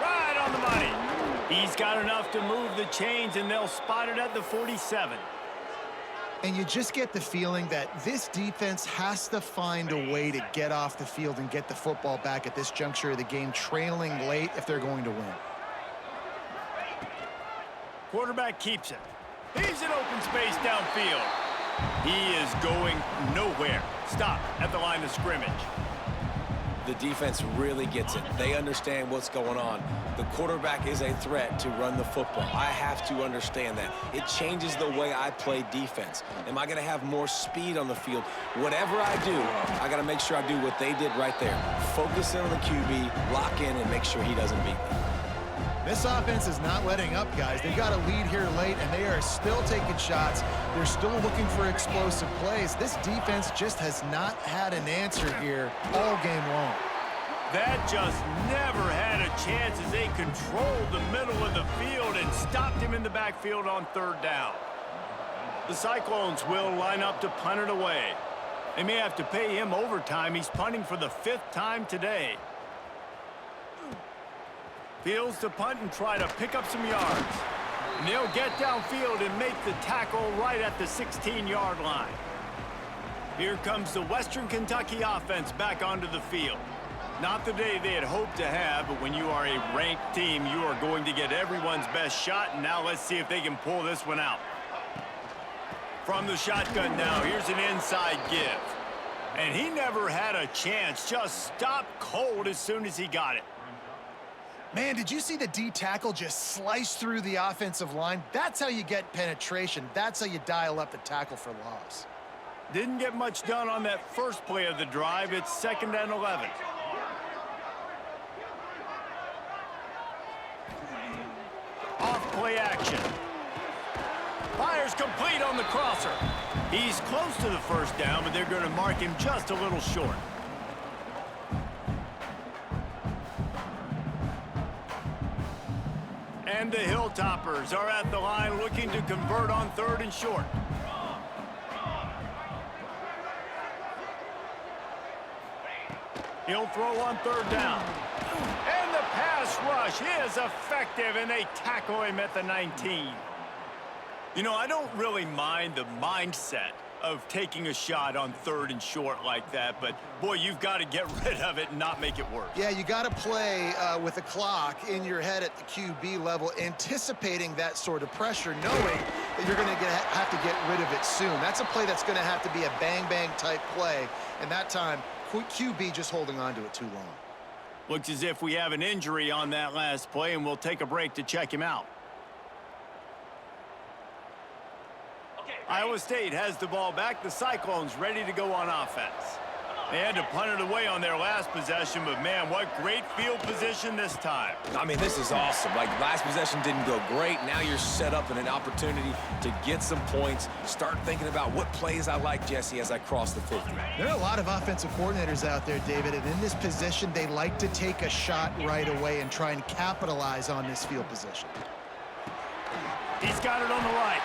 Right on the money. He's got enough to move the chains, and they'll spot it at the 47. And you just get the feeling that this defense has to find a way to get off the field and get the football back at this juncture of the game, trailing late if they're going to win. Quarterback keeps it. He's in open space downfield. He is going nowhere. Stop at the line of scrimmage. The defense really gets it. They understand what's going on. The quarterback is a threat to run the football. I have to understand that. It changes the way I play defense. Am I going to have more speed on the field? Whatever I do, I got to make sure I do what they did right there. Focus in on the QB, lock in, and make sure he doesn't beat me. This offense is not letting up, guys. They got a lead here late, and they are still taking shots. They're still looking for explosive plays. This defense just has not had an answer here all game long. That just never had a chance as they controlled the middle of the field and stopped him in the backfield on 3rd down. The Cyclones will line up to punt it away. They may have to pay him overtime. He's punting for the 5th time today. Fields to punt and try to pick up some yards. And they'll get downfield and make the tackle right at the 16-yard line. Here comes the Western Kentucky offense back onto the field. Not the day they had hoped to have, but when you are a ranked team, you are going to get everyone's best shot, and now let's see if they can pull this one out. From the shotgun now, here's an inside give. And he never had a chance, just stopped cold as soon as he got it. Man, did you see the D tackle just slice through the offensive line? That's how you get penetration. That's how you dial up the tackle for loss. Didn't get much done on that first play of the drive. It's 2nd and 11. Off play action. Fires complete on the crosser. He's close to the first down, but they're going to mark him just a little short. And the Hilltoppers are at the line looking to convert on 3rd and short. He'll throw on 3rd down. And the pass rush is effective, and they tackle him at the 19. You know, I don't really mind the mindset of taking a shot on 3rd and short like that, but boy, you've got to get rid of it and not make it worse. Yeah, you got to play with a clock in your head at the QB level, anticipating that sort of pressure, knowing that you're going to have to get rid of it soon. That's a play that's going to have to be a bang-bang type play, and that time, QB just holding on to it too long. Looks as if we have an injury on that last play, and we'll take a break to check him out. Iowa State has the ball back. The Cyclones ready to go on offense. They had to punt it away on their last possession, but man, what great field position this time. I mean, this is awesome. Like, last possession didn't go great. Now you're set up in an opportunity to get some points. Start thinking about what plays I like, Jesse, as I cross the 50. There are a lot of offensive coordinators out there, David, and in this position, they like to take a shot right away and try and capitalize on this field position. He's got it on the right.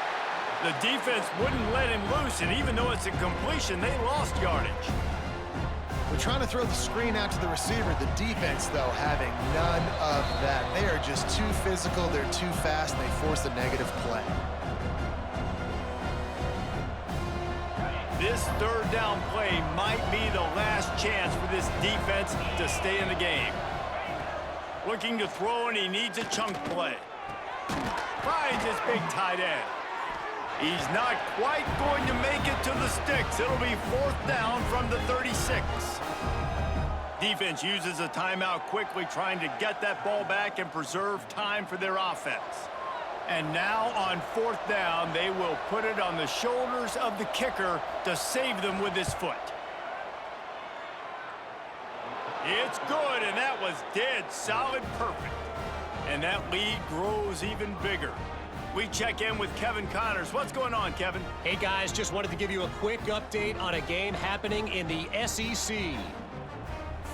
The defense wouldn't let him loose, and even though it's a completion, they lost yardage. We're trying to throw the screen out to the receiver. The defense, though, having none of that. They are just too physical, they're too fast, and they force a negative play. This third down play might be the last chance for this defense to stay in the game. Looking to throw, and he needs a chunk play. Finds his big tight end. He's not quite going to make it to the sticks. It'll be 4th down from the 36. Defense uses a timeout quickly, trying to get that ball back and preserve time for their offense. And now on 4th down, they will put it on the shoulders of the kicker to save them with his foot. It's good, and that was dead solid perfect. And that lead grows even bigger. We check in with Kevin Connors. What's going on, Kevin? Hey, guys, just wanted to give you a quick update on a game happening in the SEC.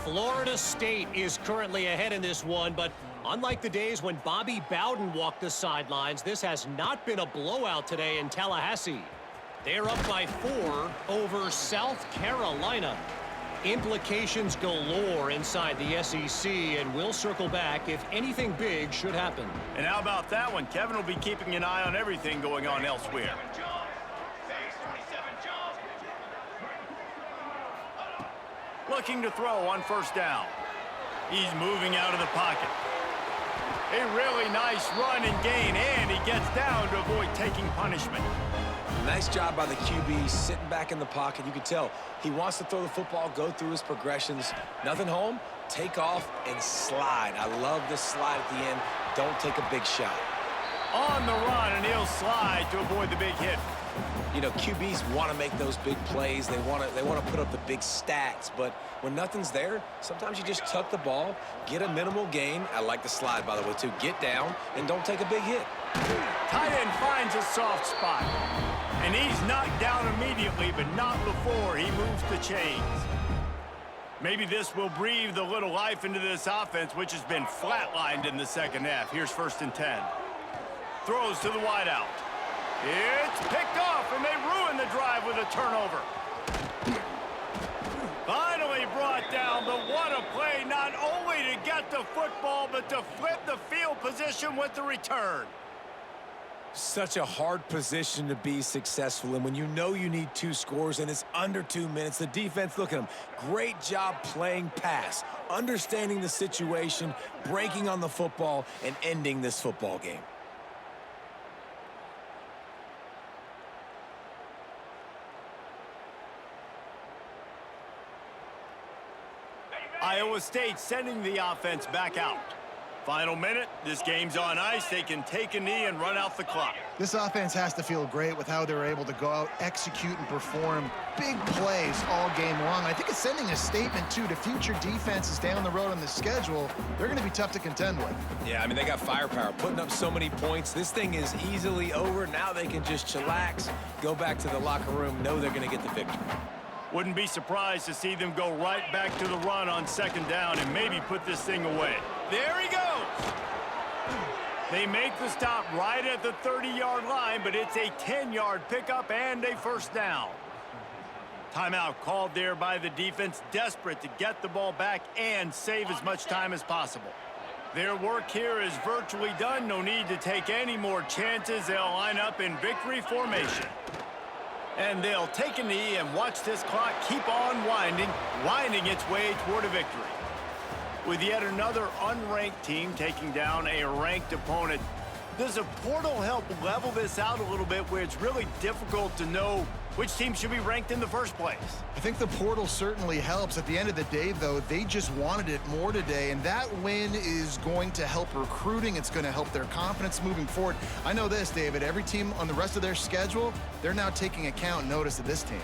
Florida State is currently ahead in this one, but unlike the days when Bobby Bowden walked the sidelines, this has not been a blowout today in Tallahassee. They're up by 4 over South Carolina. Implications galore inside the SEC, and we'll circle back if anything big should happen. And how about that one? Kevin will be keeping an eye on everything going on elsewhere. Looking to throw on 1st down. He's moving out of the pocket. A really nice run and gain, and he gets down to avoid taking punishment. Nice job by the QB, sitting back in the pocket. You can tell he wants to throw the football, go through his progressions. Nothing home, take off, and slide. I love the slide at the end. Don't take a big shot. On the run, and he'll slide to avoid the big hit. You know, QBs want to make those big plays. They want to put up the big stats. But when nothing's there, sometimes you just tuck the ball, get a minimal gain. I like the slide, by the way, too. Get down and don't take a big hit. Tight end finds a soft spot. And he's knocked down immediately, but not before he moves the chains. Maybe this will breathe a little life into this offense, which has been flatlined in the second half. Here's 1st and 10. Throws to the wideout. It's picked off, and they ruin the drive with a turnover. Finally brought down, but what a play, not only to get the football, but to flip the field position with the return. Such a hard position to be successful in when you know you need 2 scores and it's under 2 minutes. The defense, look at them. Great job playing pass, understanding the situation, breaking on the football, and ending this football game. Iowa State sending the offense back out. Final minute, this game's on ice. They can take a knee and run out the clock. This offense has to feel great with how they're able to go out, execute, and perform big plays all game long. I think it's sending a statement, too, to future defenses down the road on the schedule. They're going to be tough to contend with. Yeah, I mean, they got firepower, putting up so many points. This thing is easily over. Now they can just chillax, go back to the locker room, know they're going to get the victory. Wouldn't be surprised to see them go right back to the run on 2nd down and maybe put this thing away. There he goes. They make the stop right at the 30-yard line, but it's a 10-yard pickup and a 1st down. Timeout called there by the defense, desperate to get the ball back and save as much time as possible. Their work here is virtually done. No need to take any more chances. They'll line up in victory formation. And they'll take a knee and watch this clock keep on winding its way toward a victory. With yet another unranked team taking down a ranked opponent, Does the portal help level this out a little bit where it's really difficult to know which team should be ranked in the first place? I think the portal certainly helps. At the end of the day, though, they just wanted it more today, and that win is going to help recruiting. It's going to help their confidence moving forward. I know this, David, every team on the rest of their schedule, they're now taking account and notice of this team.